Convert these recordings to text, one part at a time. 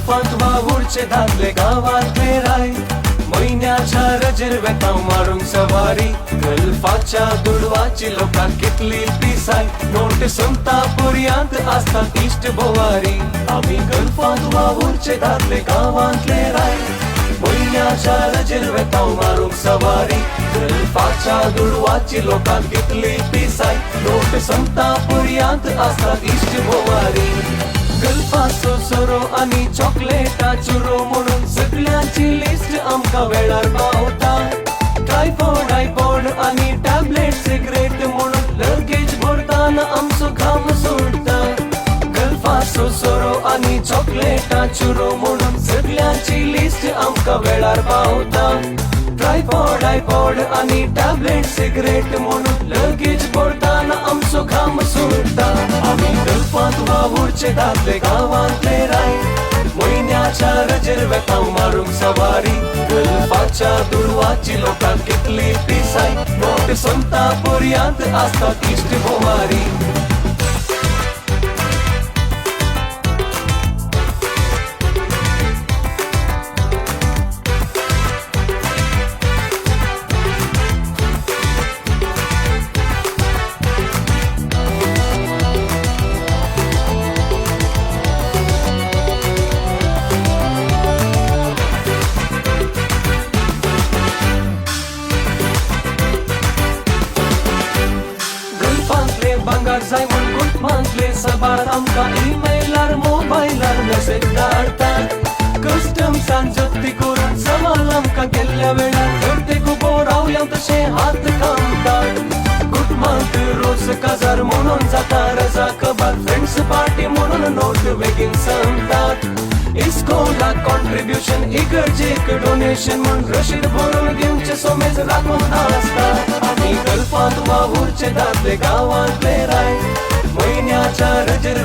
गल्फात वावूरचे दादले गावातले राय महिन्याच्या रजेर मारूंक सवारी गल्फाच्या दुडवाची लोकां कितली पिसाय नोट संता पर्यंत आसतात इश्ट बोवारी आमी गल्फात वावूरचे दादले गावातले राय महिन्याच्या रजेर मारूंक सवारी गल्फाच्या दुडवाची लोकां कितली पिसाय नोट संता पर्यंत आसतात इश्ट बोवारी गल्फाचो सोरो आनी चॉकलेटा चुरो म्हणून सगळ्यांची लिस्ट आमकां वेळार पावता टायफॉइड आयपॉड आनी टॅबलेट सिगरेट म्हणून लगेज भरताना आमचो घाम सुट्टा गल्फाचो सोरो आनी चॉकलेटा चुरो म्हणून सगळ्यांची लिस्ट आमकां वेळार पावता टायफॉइड आयपॉड आनी टॅबलेट सिगरेट म्हणून लगेज भरताना आमचो घाम सुट्टा आमी गल्फात वावूरचे दादले गावातले राय महिन्याच्या रजेर मारूंक सवारी गल्फाच्या दुडवाची लोकां कितली पिसाय नोट संता पर्यंत आसतात इश्ट बोवारी भांगार जाय म्हूण गुटमांतले सबार आमकां ईमेलार मोबायलार मेसेज धाडटात कस्टम्सान जप्ती करून सवाल आमकां केल्ल्या वेळार गर्देक उबो रावल्या तशे हात कामतात गुटमांत रोस काजार म्हणून जाता रजा कबार फ्रेंड्स पार्टी म्हणून नोट बेगीन सांगतात इस्कोलाक कॉन्ट्रिब्युशन इगर्जेक डोनेशन म्हूण रशीद भरून दिवचे सोमेज राखून आसतात आमी गल्फात वावूरचे दादले गावातले राय महिन्याच्या रजेर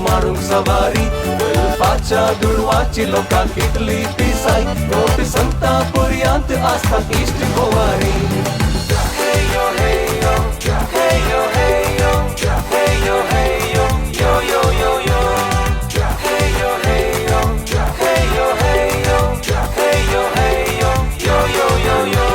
मारूंक सवारी गल्फाच्या दुडवाची लोकां कितली पिसाय नोट संता पर्यंत आसतात इश्ट बोवारी हेयो हेयो हेयो हेयो हेयो हेयो यो यो यो यो हेयो हेयो heyo heyo heyo heyo yo yo yo yo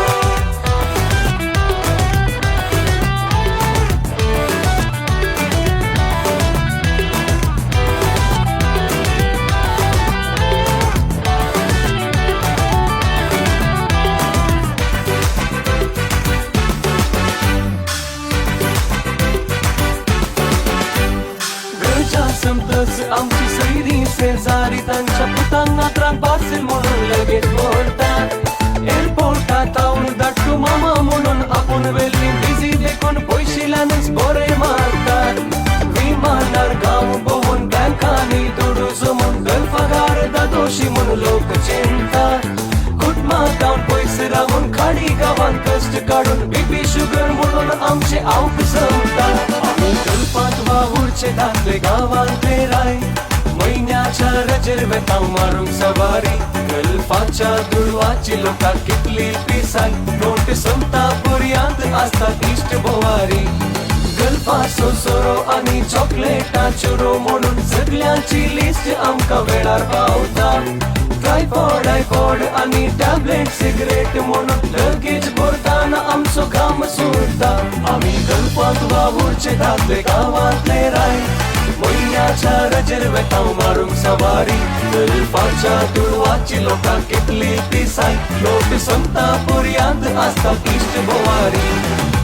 गरजा संपतच आमची सैरी शेजारी तांच्या पुतांना त्राक पार्सेल म्हणून लगेच बोलतात एअरपोर्टात आऊन धाडटू मामा म्हणून आपूण वेल्ली बिझी देखून पयशिल्ल्यानच बरे मारतात विमानार गांव भोवून बँकांनी दुडू जमून गल्फागार दादोशी म्हणून लोक चिंतात कुटुंबात जावन पयस रावून खाडी गांवांत कश्ट काडून बीपी शुगर म्हणून आमचे आवक संपतात आमी गल्फात वावूरचे दादले गावातले राय महिन्याच्या रजेर मारूंक सवारी गल्फाच्या दुडवाची लोकां कितली पिसाय नोट संता पर्यंत आसतात इश्ट बोवारी गल्फाचो सोरो आनी चॉकलेटा चुरो म्हणून सगळ्यांची लिस्ट आमकां वेळार पावता टायफॉइड आयपॉड आनी टॅबलेट सिगरेट म्हणून लगेज भरताना आमचो घाम सुट्टा आमी गल्फात वावूरचे दादले गावातले राय महिन्याच्या रजेर मारूंक सवारी गल्फाच्या दुडवाची लोकां कितली पिसाय नोट संता पर्यंत आसतात इश्ट बोवारी